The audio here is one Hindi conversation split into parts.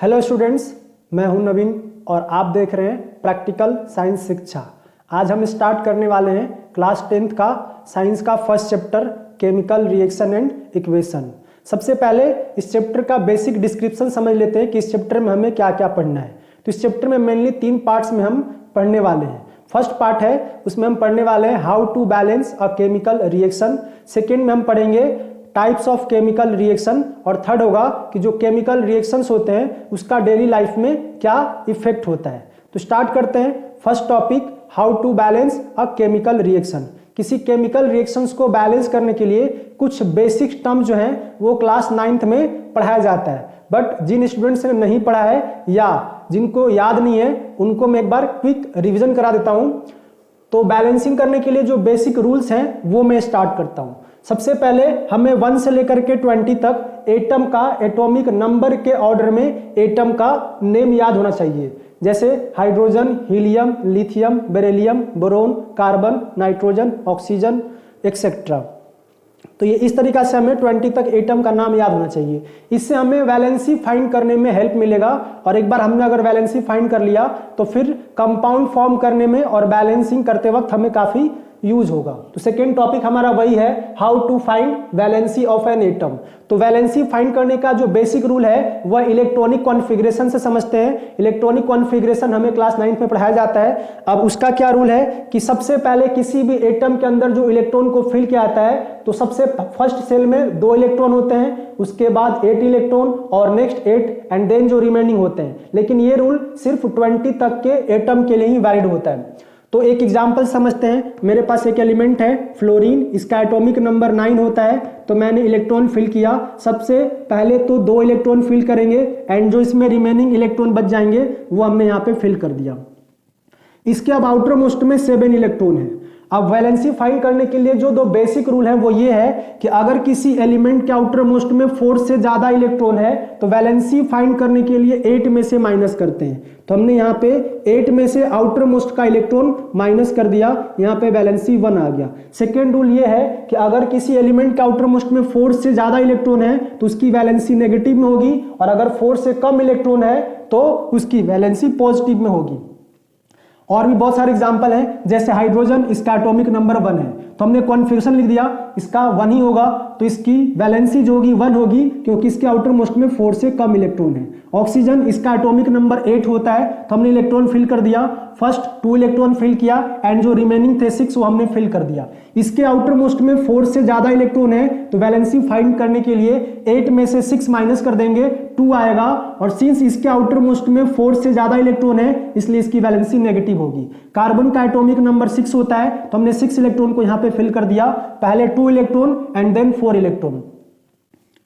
हेलो स्टूडेंट्स, मैं हूं नवीन और आप देख रहे हैं प्रैक्टिकल साइंस शिक्षा। आज हम स्टार्ट करने वाले हैं क्लास 10th का साइंस का first chapter chemical reaction and equation. सबसे पहले इस चैप्टर का बेसिक डिस्क्रिप्शन समझ लेते हैं कि इस चैप्टर में हमें क्या क्या पढ़ना है। तो इस चैप्टर में मेनली 3 पार्ट्स में हम पढ़ने वाले हैं। फर्स्ट पार्ट है, उसमें हम पढ़ने वाले हैं how to balance a chemical reaction. Second में हम पढ़ेंगे टाइप्स ऑफ केमिकल रिएक्शन और थर्ड होगा कि जो केमिकल रिएक्शंस होते हैं उसका डेली लाइफ में क्या इफेक्ट होता है। तो स्टार्ट करते हैं। First topic, how to balance a chemical reaction. किसी केमिकल रिएक्शंस को बैलेंस करने के लिए कुछ बेसिक टर्म जो हैं वो क्लास 9th में पढ़ाया जाता है, बट जिन स्टूडेंट्स ने नहीं पढ़ा है या जिनको याद नहीं है उनको मैं एक बार क्विक रिविजन करा देता हूं। तो बैलेंसिंग करने के लिए जो बेसिक रूल्स हैं वो मैं स्टार्ट करता हूं। सबसे पहले हमें 1 से लेकर के 20 तक एटम का एटॉमिक नंबर के ऑर्डर में एटम का नेम याद होना चाहिए, जैसे hydrogen, helium, lithium, beryllium, boron, carbon, nitrogen, oxygen etcetera. तो ये इस तरीका से हमें 20 तक एटम का नाम याद होना चाहिए। इससे हमें वैलेंसी फाइंड करने में हेल्प मिलेगा और एक बार हमने अगर वैलेंसी फाइंड कर लिया तो फिर कंपाउंड फॉर्म करने में और बैलेंसिंग करते वक्त हमें काफी यूज होगा। तो सेकेंड टॉपिक हमारा वही है, how to find valency of an atom. तो वैलेंसी फाइंड करने का जो बेसिक रूल है वह इलेक्ट्रॉनिक कॉन्फ़िगरेशन से समझते हैं। इलेक्ट्रॉनिक कॉन्फ़िगरेशन हमें क्लास 9th में पढ़ाया जाता है। अब उसका क्या रूल है कि सबसे पहले किसी भी एटम के अंदर जो इलेक्ट्रॉन को फिल किया जाता है तो सबसे फर्स्ट सेल में 2 इलेक्ट्रॉन होते हैं, उसके बाद 8 इलेक्ट्रॉन और नेक्स्ट 8 एंड देन जो रिमेनिंग होते हैं। लेकिन ये रूल सिर्फ 20 तक के एटम के लिए ही वैलिड होता है। तो एक एग्जांपल समझते हैं। मेरे पास एक एलिमेंट है फ्लोरीन, इसका एटॉमिक नंबर 9 होता है। तो मैंने इलेक्ट्रॉन फिल किया। सबसे पहले तो 2 इलेक्ट्रॉन फिल करेंगे एंड जो इसमें रिमेनिंग इलेक्ट्रॉन बच जाएंगे वो हमने यहाँ पे फिल कर दिया। इसके अब आउटर मोस्ट में 7 इलेक्ट्रॉन है। अब वैलेंसी फाइंड करने के लिए जो 2 बेसिक रूल है वो ये है कि अगर किसी एलिमेंट के आउटर मोस्ट में 4 से ज्यादा इलेक्ट्रॉन है तो वैलेंसी फाइंड करने के लिए 8 में से माइनस करते हैं। तो हमने यहाँ पे 8 में से आउटर मोस्ट का इलेक्ट्रॉन माइनस कर दिया, यहाँ पे वैलेंसी 1 आ गया। सेकेंड रूल ये है कि अगर किसी एलिमेंट के आउटर मोस्ट में 4 से ज्यादा इलेक्ट्रॉन है तो उसकी वैलेंसी नेगेटिव में होगी और अगर 4 से कम इलेक्ट्रॉन है तो उसकी वैलेंसी पॉजिटिव में होगी। और भी बहुत सारे एग्जांपल हैं, जैसे हाइड्रोजन, इसका एटॉमिक नंबर 1 है तो हमने कॉन्फ़िगरेशन लिख दिया, इसका 1 ही होगा तो इसकी वैलेंसी जो होगी 1 होगी क्योंकि इसके आउटर मोस्ट में 4 से कम इलेक्ट्रॉन है। ऑक्सीजन, इसका एटॉमिक नंबर 8 होता है तो हमने इलेक्ट्रॉन फिल कर दिया। फर्स्ट 2 इलेक्ट्रॉन फिल किया एंड जो रिमेनिंग थे 6 वो हमने फिल कर दिया। इसके आउटर मोस्ट में 4 से ज्यादा इलेक्ट्रॉन है तो वैलेंसी फाइंड करने के लिए 8 में से 6 माइनस कर देंगे, 2 आएगा। और सिंस इसके आउटर मोस्ट में 4 से ज्यादा इलेक्ट्रॉन है इसलिए इसकी वैलेंसी नेगेटिव होगी। कार्बन का एटॉमिक नंबर 6 होता है तो हमने 6 इलेक्ट्रॉन को यहाँ पे फिल कर दिया, पहले 2 इलेक्ट्रॉन एंड देन 4 इलेक्ट्रॉन।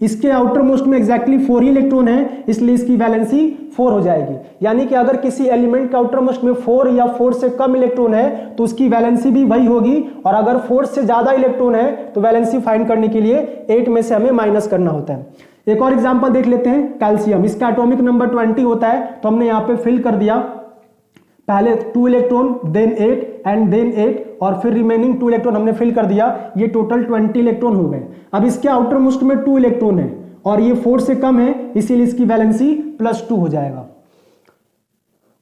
इसके आउटर मोस्ट में एग्जैक्टली 4 ही इलेक्ट्रॉन है इसलिए इसकी वैलेंसी 4 हो जाएगी। यानी कि अगर किसी एलिमेंट के आउटर मोस्ट में 4 या 4 से कम इलेक्ट्रॉन है तो उसकी वैलेंसी भी वही होगी और अगर 4 से ज्यादा इलेक्ट्रॉन है तो वैलेंसी फाइंड करने के लिए 8 में से हमें माइनस करना होता है। एक और एग्जांपल देख लेते हैं, कैल्शियम, इसका एटॉमिक नंबर 20 होता है तो हमने यहाँ पे फिल कर दिया, पहले 2 इलेक्ट्रॉन देन 8 एंड देन 8 और फिर रिमेनिंग 2 इलेक्ट्रॉन हमने फिल कर दिया। ये टोटल 20 इलेक्ट्रॉन हो गए। अब इसके आउटर मोस्ट में 2 इलेक्ट्रॉन है और ये 4 से कम है इसीलिए इसकी वैलेंसी +2 हो जाएगा।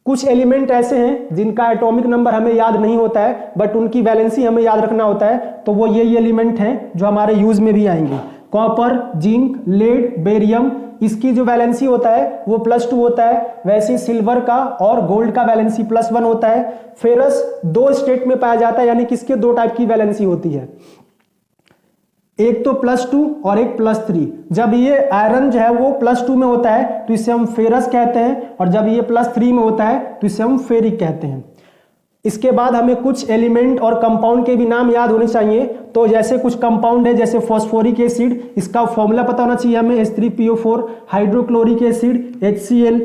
कुछ एलिमेंट ऐसे हैं जिनका एटॉमिक नंबर हमें याद नहीं होता है बट उनकी वैलेंसी हमें याद रखना होता है, तो वो ये एलिमेंट हैं जो हमारे यूज में भी आएंगे। कॉपर, जिंक, लेड, बेरियम, इसकी जो वैलेंसी होता है वो +2 होता है। वैसे सिल्वर का और गोल्ड का वैलेंसी +1 होता है। फेरस 2 स्टेट में पाया जाता है यानी कि इसके 2 टाइप की वैलेंसी होती है, एक तो +2 और एक +3। जब ये आयरन जो है वो +2 में होता है तो इसे हम फेरस कहते हैं और जब ये +3 में होता है तो इसे हम फेरिक कहते हैं। इसके बाद हमें कुछ एलिमेंट और कंपाउंड के भी नाम याद होने चाहिए। तो जैसे कुछ कंपाउंड है जैसे फॉस्फोरिक एसिड, इसका फॉर्मूला पता होना चाहिए हमें H3PO4, hydrochloric acid HCl,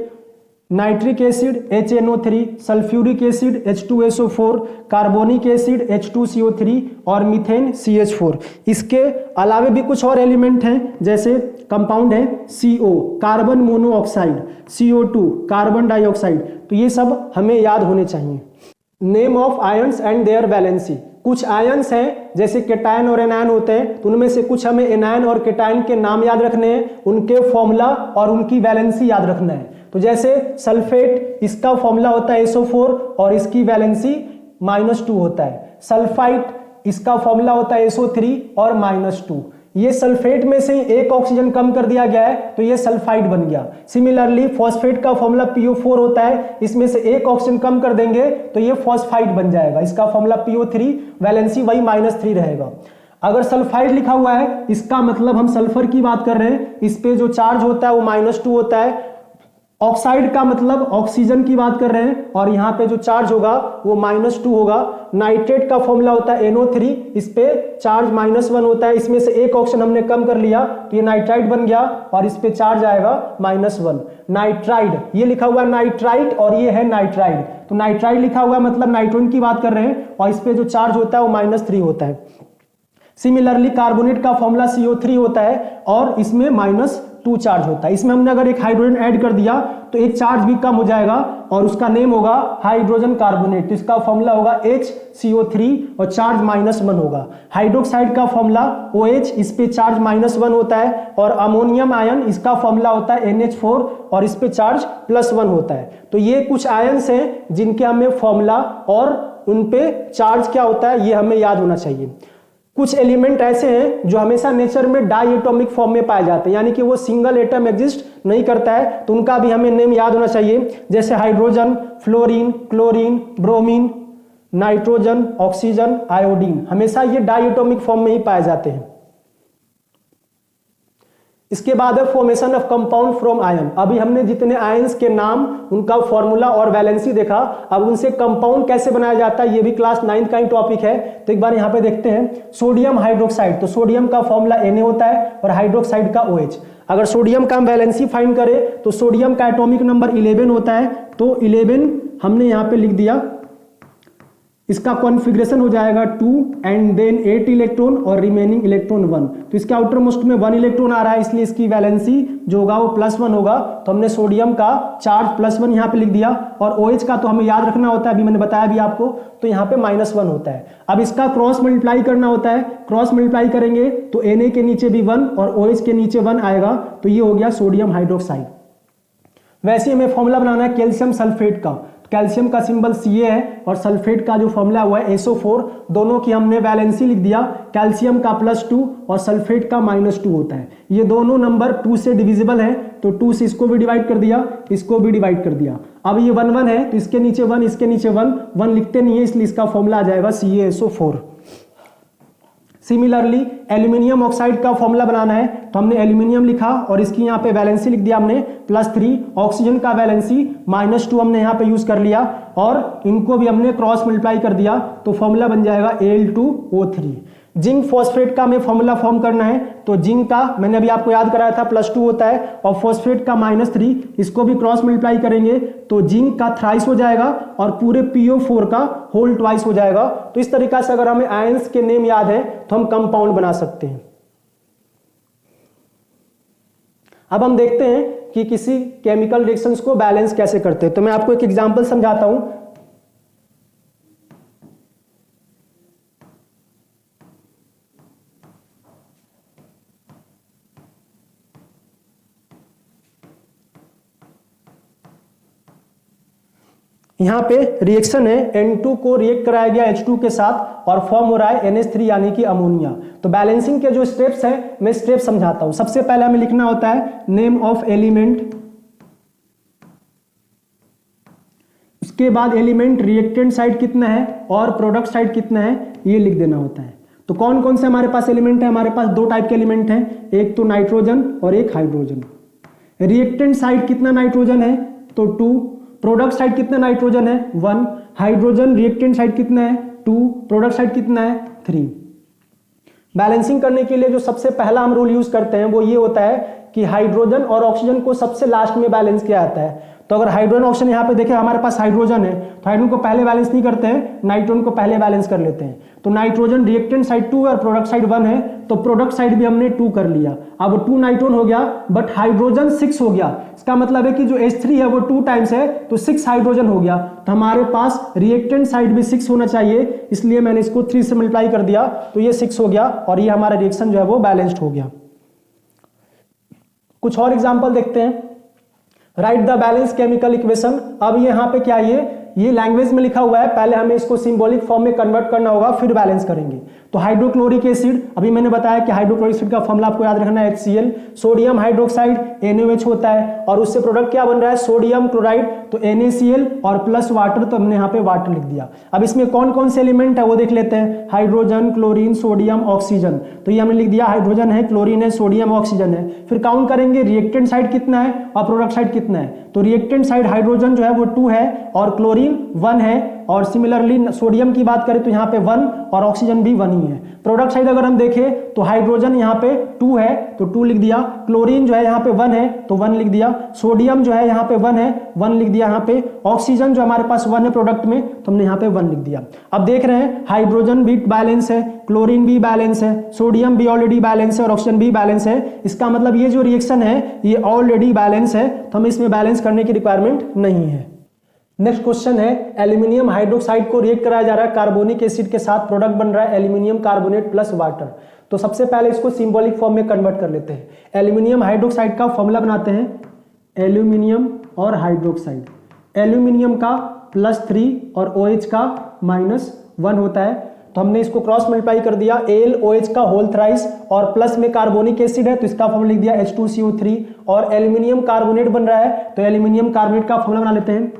nitric acid HNO3, sulphuric acid H2SO4, carbonic acid H2CO3 और मीथेन CH4। इसके अलावा भी कुछ और एलिमेंट हैं जैसे कंपाउंड है CO, carbon monoxide, CO2, carbon dioxide. तो ये सब हमें याद होने चाहिए। Name of ions and their valency, कुछ आयंस हैं जैसे केटायन और एनायन होते हैं तो उनमें से कुछ हमें एनायन और केटायन के नाम याद रखने हैं, उनके फॉर्मूला और उनकी वैलेंसी याद रखना है। तो जैसे सल्फेट, इसका फॉर्मूला होता है SO4 और इसकी वैलेंसी -2 होता है। सल्फाइट, इसका फॉर्मूला होता है SO3 और -2। ये सल्फेट में से एक ऑक्सीजन कम कर दिया गया है तो ये सल्फाइड बन गया। सिमिलरली फॉस्फेट का फॉर्मूला PO4 होता है, इसमें से एक ऑक्सीजन कम कर देंगे तो ये फॉस्फाइड बन जाएगा। इसका फॉर्मूला PO3, वैलेंसी वही -3 रहेगा। अगर सल्फाइड लिखा हुआ है इसका मतलब हम सल्फर की बात कर रहे हैं, इस पे जो चार्ज होता है वो -2 होता है। ऑक्साइड का मतलब ऑक्सीजन की बात कर रहे हैं और यहाँ पे जो चार्ज होगा वो -2 होगा। नाइट्रेट का फॉर्मूला होता है NO3, इस पे चार्ज -1 होता है, इसमें से एक ऑक्सीजन हमने कम कर लिया तो ये नाइट्राइट बन गया और इस पे चार्ज आएगा -1। नाइट्राइड, ये लिखा हुआ है नाइट्राइट और ये है नाइट्राइड, तो नाइट्राइड लिखा हुआ है मतलब नाइट्रोजन की बात कर रहे हैं और इस पे जो चार्ज होता है वो -3 होता है। सिमिलरली कार्बोनेट का फॉर्मूला CO3 होता है और इसमें -2 चार्ज होता है। इसमें हमने अगर एक हाइड्रोजन ऐड कर दिया तो एक चार्ज भी कम हो जाएगा और उसका नेम होगा हाइड्रोजन कार्बोनेट। इसका फॉर्मूला होगा HCO3 और चार्ज -1 होगा। हाइड्रोक्साइड का फॉर्मूला OH, इस पे चार्ज -1 होता है और अमोनियम आयन, इसका फॉर्मूला होता है NH4 और इस पे चार्ज +1 होता है। तो ये कुछ आयन्स हैं जिनके हमें फॉर्मूला और उन पे चार्ज क्या होता है ये हमें याद होना चाहिए। कुछ एलिमेंट ऐसे हैं जो हमेशा नेचर में डाई एटॉमिक फॉर्म में पाए जाते हैं, यानी कि वो सिंगल एटम एग्जिस्ट नहीं करता है, तो उनका भी हमें नेम याद होना चाहिए। जैसे hydrogen, fluorine, chlorine, bromine, nitrogen, oxygen, iodine, हमेशा ये डाई एटॉमिक फॉर्म में ही पाए जाते हैं। इसके बाद है formation of compound from ion. अभी हमने जितने आयंस के नाम, उनका फॉर्मूला और वैलेंसी देखा, अब उनसे कंपाउंड कैसे बनाया जाता है ये भी क्लास 9th का ही टॉपिक है। तो एक बार यहाँ पे देखते हैं सोडियम हाइड्रोक्साइड, तो सोडियम का फॉर्मूला Na होता है और हाइड्रोक्साइड का OH। अगर सोडियम का हम वैलेंसी फाइंड करें तो सोडियम का एटॉमिक नंबर 11 होता है, तो 11 हमने यहाँ पे लिख दिया। इसका कॉन्फ़िगरेशन हो जाएगा 2 एंड देन 8 इलेक्ट्रॉन और रिमेनिंग इलेक्ट्रॉन 1। तो इसके आउटर मोस्ट में 1 इलेक्ट्रॉन आ रहा है, इसलिए इसकी वैलेंसी जो होगा वो +1 होगा। तो हमने सोडियम का चार्ज +1 यहाँ पे लिख दिया और OH का तो हमें याद रखना होता है, अभी मैंने बताया भी आपको, तो यहाँ पे -1 होता है। अब इसका क्रॉस मल्टीप्लाई करना होता है, क्रॉस मल्टीप्लाई करेंगे तो Na के नीचे भी 1 और OH के नीचे 1 आएगा, तो ये हो गया सोडियम हाइड्रोक्साइड। वैसे हमें फॉर्मूला बनाना है कैल्शियम सल्फेट का। कैल्शियम का सिंबल Ca है और सल्फेट का जो फॉर्मूला हुआ है SO4। दोनों की हमने वैलेंसी लिख दिया, कैल्शियम का +2 और सल्फेट का -2 होता है। ये दोनों नंबर 2 से डिविजिबल है, तो 2 से इसको भी डिवाइड कर दिया, इसको भी डिवाइड कर दिया। अब ये 1 1 है तो इसके नीचे 1, इसके नीचे 1, 1 लिखते नहीं है, इसलिए इसका फॉर्मूला आ जाएगा CaSO4। सिमिलरली एल्यूमिनियम ऑक्साइड का फॉर्मूला बनाना है, तो हमने एल्यूमिनियम लिखा और इसकी यहाँ पे वैलेंसी लिख दिया हमने +3। ऑक्सीजन का वैलेंसी -2 हमने यहाँ पे यूज कर लिया और इनको भी हमने क्रॉस मल्टीप्लाई कर दिया, तो फॉर्मूला बन जाएगा Al2O3। जिंक फॉस्फेट का हमें फॉर्मूला फॉर्म करना है, तो जिंक का मैंने अभी आपको याद कराया था +2 होता है और फॉस्फेट का -3, इसको भी क्रॉस मल्टीप्लाई करेंगे तो जिंक का थ्राइस हो जाएगा और पूरे PO4 का होल ट्वाइस हो जाएगा। तो इस तरीका से अगर हमें आयंस के नेम याद है तो हम कंपाउंड बना सकते हैं। अब हम देखते हैं कि किसी केमिकल रिएक्शंस को बैलेंस कैसे करते हैं। तो मैं आपको एक एग्जांपल समझाता हूं। यहाँ पे रिएक्शन है, N2 को रिएक्ट कराया गया H2 के साथ और फॉर्म हो रहा है NH3 यानी कि अमोनिया। तो बैलेंसिंग के जो स्टेप्स हैं मैं स्टेप समझाता हूं। सबसे पहले हमें लिखना होता है नेम ऑफ एलिमेंट, उसके बाद एलिमेंट रिएक्टेंट साइड कितना है और प्रोडक्ट साइड कितना है ये लिख देना होता है। तो कौन कौन से हमारे पास एलिमेंट है, हमारे पास 2 टाइप के एलिमेंट हैं, एक तो नाइट्रोजन और एक हाइड्रोजन। रिएक्टेंट साइड कितना नाइट्रोजन है तो 2, प्रोडक्ट साइड कितना नाइट्रोजन है 1, हाइड्रोजन रिएक्टेंट साइड कितना है 2, प्रोडक्ट साइड कितना है 3। बैलेंसिंग करने के लिए जो सबसे पहला हम रूल यूज करते हैं वो ये होता है कि हाइड्रोजन और ऑक्सीजन को सबसे लास्ट में बैलेंस किया जाता है। तो अगर हाइड्रोजन ऑक्सीजन यहाँ पे देखें हमारे पास हाइड्रोजन है तो हाइड्रोजन को पहले बैलेंस नहीं करते हैं, नाइट्रोजन को पहले बैलेंस कर लेते हैं। तो नाइट्रोजन रिएक्टेंट साइड 2 और प्रोडक्ट साइड 1 है, तो प्रोडक्ट साइड भी हमने 2 कर लिया। अब 2 नाइट्रोजन हो गया बट हाइड्रोजन 6 हो गया। इसका मतलब है कि जो H3 है वो 2 टाइम्स है तो 6 हाइड्रोजन हो गया। तो हमारे पास रिएक्टेंट साइड भी 6 होना चाहिए, इसलिए मैंने इसको 3 से मल्टीप्लाई कर दिया तो ये 6 हो गया और ये हमारा रिएक्शन जो है वो बैलेंस्ड हो गया। कुछ और एग्जाम्पल देखते हैं। Right the balance chemical equation. अब यहाँ पे क्या ये लैंग्वेज में लिखा हुआ है, पहले हमें इसको सिंबॉलिक फॉर्म में कन्वर्ट करना होगा, फिर बैलेंस करेंगे। तो हाइड्रोक्लोरिक एसिड, अभी मैंने बताया कि हाइड्रोक्लोरिक एसिड का फॉर्मूला आपको याद रखना है HCl। सोडियम हाइड्रोक्साइड NaOH होता है और उससे प्रोडक्ट क्या बन रहा है, सोडियम क्लोराइड, तो NaCl और प्लस वाटर, तो हमने यहाँ पे वाटर लिख दिया। अब इसमें कौन कौन से एलिमेंट है वो देख लेते हैं, हाइड्रोजन, क्लोरीन, सोडियम, ऑक्सीजन। तो ये हमने लिख दिया, हाइड्रोजन है, क्लोरीन है, सोडियम, ऑक्सीजन है। फिर काउंट करेंगे रिएक्टेंट साइड कितना है और प्रोडक्ट साइड कितना है। तो रिएक्टेंट साइड हाइड्रोजन जो है वो 2 है और क्लोरीन 1 है, और सिमिलरली सोडियम की बात करें तो यहाँ पे 1 और ऑक्सीजन भी 1 ही है। प्रोडक्ट साइड अगर हम देखें तो हाइड्रोजन यहाँ पे 2 है तो 2 लिख दिया, क्लोरीन जो है यहाँ पे 1 है तो 1 लिख दिया, सोडियम जो है यहाँ पे 1 है 1 लिख दिया यहाँ पे, ऑक्सीजन जो हमारे पास 1 है प्रोडक्ट में तो हमने यहाँ पे 1 लिख दिया। अब देख रहे हैं हाइड्रोजन भी बैलेंस है, क्लोरीन भी बैलेंस है, सोडियम भी ऑलरेडी बैलेंस है और ऑक्सीजन भी बैलेंस है। इसका मतलब ये जो रिएक्शन है ये ऑलरेडी बैलेंस है, तो हमें इसमें बैलेंस करने की रिक्वायरमेंट नहीं है। नेक्स्ट क्वेश्चन है, एल्यूमिनियम हाइड्रोक्साइड को रिएक्ट कराया जा रहा है कार्बोनिक एसिड के साथ, प्रोडक्ट बन रहा है एल्यूमिनियम कार्बोनेट प्लस वाटर। तो सबसे पहले इसको सिंबॉलिक फॉर्म में कन्वर्ट कर लेते हैं। एल्यूमिनियम हाइड्रोक्साइड का फॉर्मूला बनाते हैं, एल्यूमिनियम और हाइड्रोक्साइड, एल्यूमिनियम का +3 और OH का -1 होता है, तो हमने इसको क्रॉस मल्टीप्लाई कर दिया, AlOH का होल थ्राइस और प्लस में कार्बोनिक एसिड है तो इसका फॉर्मूला लिख दिया H2CO3, और एल्यूमिनियम कार्बोनेट बन रहा है तो एल्यूमिनियम कार्बोनेट का फॉर्मूला बना लेते हैं,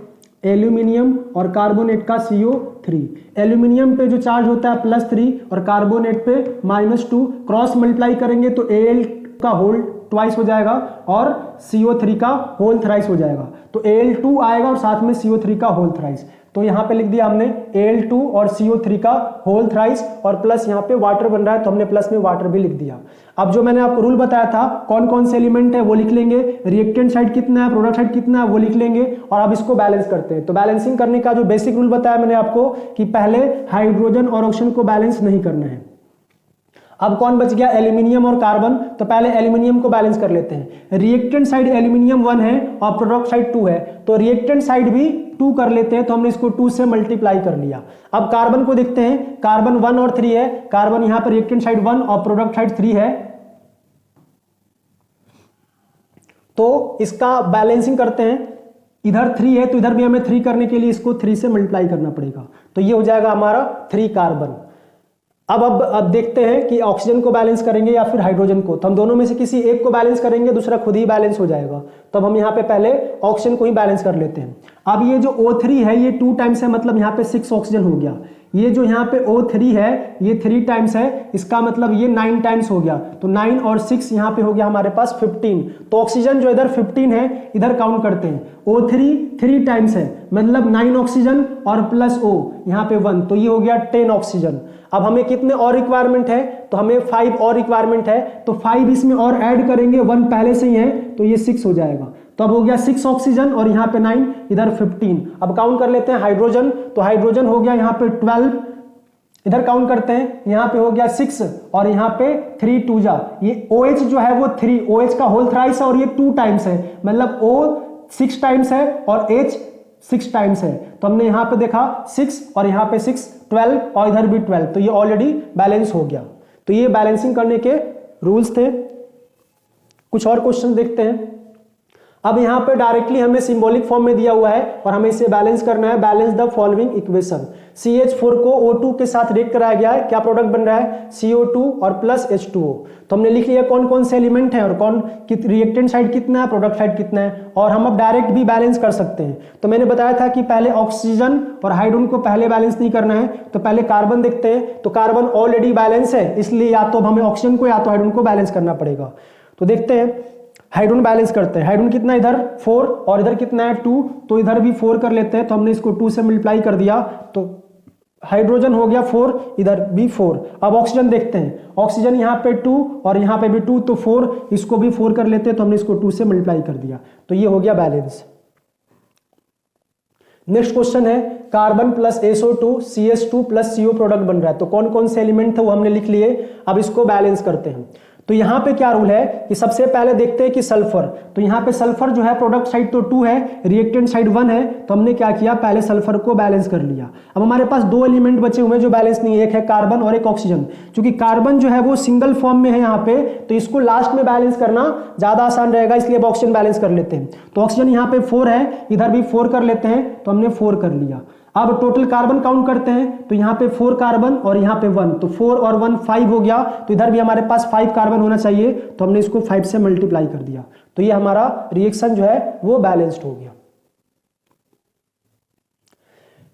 एल्यूमिनियम और कार्बोनेट का CO3। एल्यूमिनियम पे जो चार्ज होता है +3 और कार्बोनेट पे -2, क्रॉस मल्टीप्लाई करेंगे तो Al का होल ट्वाइस हो जाएगा और CO3 का होल थ्राइस हो जाएगा, तो Al2 आएगा और साथ में CO3 का होल थ्राइस। तो यहाँ पे लिख दिया हमने Al2 और CO3 का होल थ्राइस और प्लस यहाँ पे वाटर बन रहा है तो हमने प्लस में वाटर भी लिख दिया। अब जो मैंने आपको रूल बताया था कौन कौन से एलिमेंट है वो लिख लेंगे, रिएक्टेंट साइड कितना है, प्रोडक्ट साइड कितना है वो लिख लेंगे, और अब इसको बैलेंस करते हैं। तो बैलेंसिंग करने का जो बेसिक रूल बताया मैंने आपको कि पहले हाइड्रोजन और ऑक्सीजन को बैलेंस नहीं करना है। अब कौन बच गया, एल्यूमिनियम और कार्बन, तो पहले एल्यूमिनियम को बैलेंस कर लेते हैं। रिएक्टेंट साइड एल्यूमिनियम 1 है और प्रोडक्ट साइड 2 है, तो रिएक्टेंट साइड भी 2 कर लेते हैं, तो हमने इसको 2 से मल्टीप्लाई कर लिया। अब कार्बन को देखते हैं, कार्बन 1 और 3 है, कार्बन यहां पर रिएक्टेंट साइड 1 और प्रोडक्ट साइड 3 है, तो इसका बैलेंसिंग करते हैं। इधर 3 है तो इधर भी हमें 3 करने के लिए इसको 3 से मल्टीप्लाई करना पड़ेगा, तो ये हो जाएगा हमारा 3 कार्बन। अब देखते हैं कि ऑक्सीजन को बैलेंस करेंगे या फिर हाइड्रोजन को, तो हम दोनों में से किसी एक को बैलेंस करेंगे, दूसरा खुद ही बैलेंस हो जाएगा, तो अब हम यहाँ पे पहले ऑक्सीजन को ही बैलेंस कर लेते हैं। अब ये जो O3 है ये 2 टाइम्स है, मतलब यहाँ पे 6 ऑक्सीजन हो गया। ये जो यहाँ पे O3 है ये 3 टाइम्स है, इसका मतलब ये 9 टाइम्स हो गया, तो 9 और 6 यहाँ पे हो गया हमारे पास 15। तो ऑक्सीजन जो इधर 15 है, इधर काउंट करते हैं, O3 3 टाइम्स है, मतलब 9 ऑक्सीजन और प्लस O यहाँ पे 1, तो ये हो गया 10 ऑक्सीजन। अब हमें कितने और रिक्वायरमेंट है, तो हमें 5 और रिक्वायरमेंट है, तो 5 इसमें और ऐड करेंगे, 1 पहले से ही है तो ये 6 हो जाएगा। तो अब हो गया 6 ऑक्सीजन और यहाँ पे 9, इधर 15। अब काउंट कर लेते हैं हाइड्रोजन, तो हाइड्रोजन हो गया यहाँ पे 12, इधर काउंट करते हैं, यहाँ पे हो गया 6 और यहाँ पे 3 2 जा, ये OH जो है वो 3, OH का होल थ्राइस है और ये 2 टाइम्स है, मतलब O 6 टाइम्स है और H 6 टाइम्स है, तो हमने यहाँ पे देखा 6 और यहाँ पे 6 12 और इधर भी 12, तो ये ऑलरेडी बैलेंस हो गया। तो ये बैलेंसिंग करने के रूल्स थे। कुछ और क्वेश्चन देखते हैं। अब यहाँ पे डायरेक्टली हमें सिंबॉलिक फॉर्म में दिया हुआ है और हमें इसे बैलेंस करना है। Balance the following equation, CH4 को O2 के साथ रिएक्ट कराया गया है, क्या प्रोडक्ट बन रहा है, CO2 और प्लस H2O। तो हमने लिख लिया कौन कौन से एलिमेंट हैं और कौन रिएक्टेंट साइड कितना है, प्रोडक्ट साइड कितना है, और हम अब डायरेक्ट भी बैलेंस कर सकते हैं। तो मैंने बताया था कि पहले ऑक्सीजन और हाइड्रोजन को पहले बैलेंस नहीं करना है, तो पहले कार्बन देखते हैं, तो कार्बन ऑलरेडी बैलेंस है, इसलिए या तो हमें ऑक्सीजन को या तो हाइड्रोजन को बैलेंस करना पड़ेगा। तो देखते हैं, हाइड्रोजन बैलेंस करते हैं। हाइड्रोजन कितना, इधर 4 और इधर कितना है 2, तो इधर भी 4 कर लेते हैं, तो हमने इसको 2 से मल्टीप्लाई कर दिया, तो हाइड्रोजन हो गया 4, इधर भी 4। अब ऑक्सीजन देखते हैं, ऑक्सीजन यहाँ पे 2 और यहाँ पे भी 2, तो 4, इसको भी 4 कर लेते हैं, तो हमने इसको 2 से मल्टीप्लाई कर दिया, तो ये हो गया बैलेंस। नेक्स्ट क्वेश्चन है, carbon plus SO2 CH2 plus CO product बन रहा है, तो कौन कौन से एलिमेंट थे वो हमने लिख लिए। अब इसको बैलेंस करते हैं। तो यहाँ पे क्या रूल है कि सबसे पहले देखते हैं कि सल्फर, तो यहाँ पे सल्फर जो है प्रोडक्ट साइड तो 2 है, रिएक्टेंट साइड 1 है, तो हमने क्या किया पहले सल्फर को बैलेंस कर लिया। अब हमारे पास 2 एलिमेंट बचे हुए जो बैलेंस नहीं है, एक है कार्बन और एक ऑक्सीजन। क्योंकि कार्बन जो है वो सिंगल फॉर्म में है यहाँ पे, तो इसको लास्ट में बैलेंस करना ज्यादा आसान रहेगा, इसलिए अब ऑक्सीजन बैलेंस कर लेते हैं। तो ऑक्सीजन यहाँ पे 4 है, इधर भी 4 कर लेते हैं, तो हमने 4 कर लिया। अब टोटल कार्बन काउंट करते हैं, तो यहाँ पे 4 कार्बन और यहाँ पे 1, तो 4 और 1 5 हो गया, तो इधर भी हमारे पास 5 कार्बन होना चाहिए, तो हमने इसको 5 से मल्टीप्लाई कर दिया, तो ये हमारा रिएक्शन जो है वो बैलेंस्ड हो गया।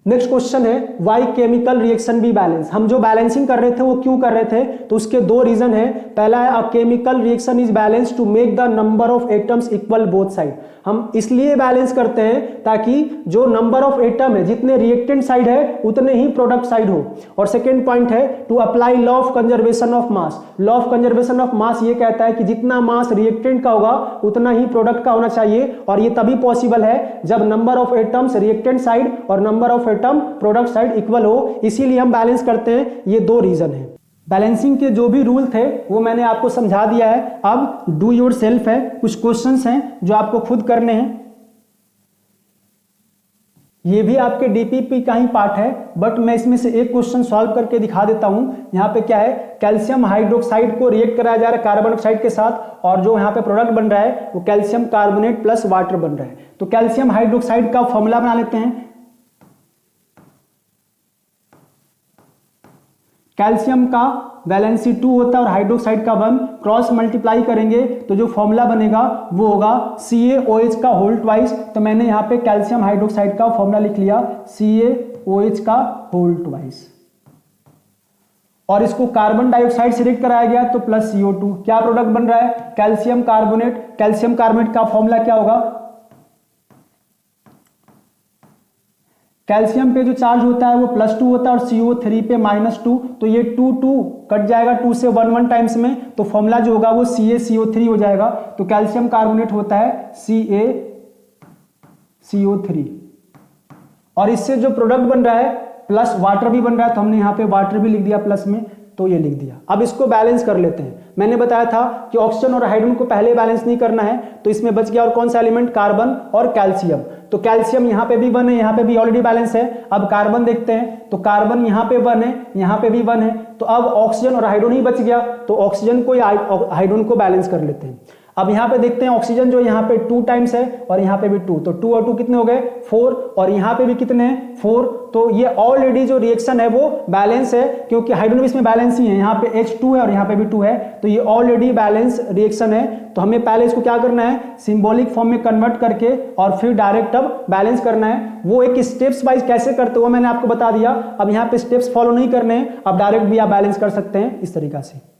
नेक्स्ट क्वेश्चन है why chemical reaction be balance. हम जो बैलेंसिंग कर रहे थे वो क्यों कर रहे थे, तो उसके 2 रीजन है। पहला है a chemical reaction is balance to make the number of atoms equal both side. हम इसलिए बैलेंस करते हैं ताकि जो नंबर ऑफ एटम है, जितने रिएक्टेंट साइड है उतने ही प्रोडक्ट साइड हो। और सेकेंड पॉइंट है to apply law of conservation of mass. Law of conservation of mass ये कहता है कि जितना मास रिएक्टेंट का होगा उतना ही प्रोडक्ट का होना चाहिए, और ये तभी पॉसिबल है जब number of atoms reactant side और number of atom product side equal हो। इसीलिए हम बैलेंस करते हैं, ये 2 रीजन है। बैलेंसिंग के जो भी रूल थे वो मैंने आपको समझा दिया है। अब डू योर सेल्फ है, कुछ क्वेश्चंस हैं जो आपको खुद करने हैं। ये भी आपके डीपीपी का ही पार्ट है, बट मैं इसमें से एक क्वेश्चन सॉल्व करके दिखा देता हूं। यहाँ पे क्या है, कैल्शियम हाइड्रोक्साइड को रिएक्ट कराया जा रहा है कार्बन ऑक्साइड के साथ, और जो यहाँ पे प्रोडक्ट बन रहा है वो कैल्शियम कार्बोनेट प्लस वाटर बन रहा है। तो कैल्शियम हाइड्रोक्साइड का फॉर्मूला बना लेते हैं। कैल्शियम का वैलेंसी 2 होता है और हाइड्रोक्साइड का 1, क्रॉस मल्टीप्लाई करेंगे तो जो फॉर्मूला बनेगा वो होगा CaOH का होल ट्वाइस। तो मैंने यहाँ पे कैल्शियम हाइड्रोक्साइड का फॉर्मूला लिख लिया CaOH का होल ट्वाइस, और इसको कार्बन डाइऑक्साइड से रिएक्ट कराया गया तो प्लस CO2। क्या प्रोडक्ट बन रहा है, कैल्शियम कार्बोनेट। कैल्शियम कार्बोनेट का फॉर्मूला क्या होगा, कैल्शियम पे जो चार्ज होता है वो +2 होता है और CO3 पे -2, तो ये 2 कट जाएगा 2 से 1 टाइम्स में, तो फॉर्मूला जो होगा वो CaCO3 हो जाएगा। तो कैल्शियम कार्बोनेट होता है CaCO3, और इससे जो प्रोडक्ट बन रहा है प्लस वाटर भी बन रहा है, तो हमने यहाँ पे वाटर भी लिख दिया प्लस में, तो ये लिख दिया। अब इसको बैलेंस कर लेते हैं। मैंने बताया था कि ऑक्सीजन और हाइड्रोजन को पहले बैलेंस नहीं करना है, तो इसमें बच गया और कौन सा एलिमेंट, कार्बन और कैल्शियम। तो कैल्शियम यहाँ पे भी 1 है, यहाँ पे भी ऑलरेडी बैलेंस है। अब कार्बन देखते हैं, तो कार्बन यहाँ पे 1 है, यहाँ पे भी 1 है, तो अब ऑक्सीजन और हाइड्रोजन ही बच गया, तो ऑक्सीजन को या हाइड्रोजन को बैलेंस कर लेते हैं। अब यहाँ पे देखते हैं ऑक्सीजन जो यहाँ पे 2 टाइम्स है और यहाँ पे भी 2, तो 2 और 2 कितने हो गए 4, और यहाँ पे भी कितने हैं 4, तो ये ऑलरेडी जो रिएक्शन है वो बैलेंस है, क्योंकि हाइड्रोजन भी इसमें बैलेंस ही है, यहाँ पे H2 है और यहाँ पे भी 2 है, तो ये ऑलरेडी बैलेंस रिएक्शन है। तो हमें पहले इसको क्या करना है, सिंबॉलिक फॉर्म में कन्वर्ट करके और फिर डायरेक्ट अब बैलेंस करना है। वो एक स्टेप्स वाइज कैसे करते हो मैंने आपको बता दिया। अब यहाँ पे स्टेप्स फॉलो नहीं करने हैं, अब डायरेक्ट भी आप बैलेंस कर सकते हैं इस तरीका से।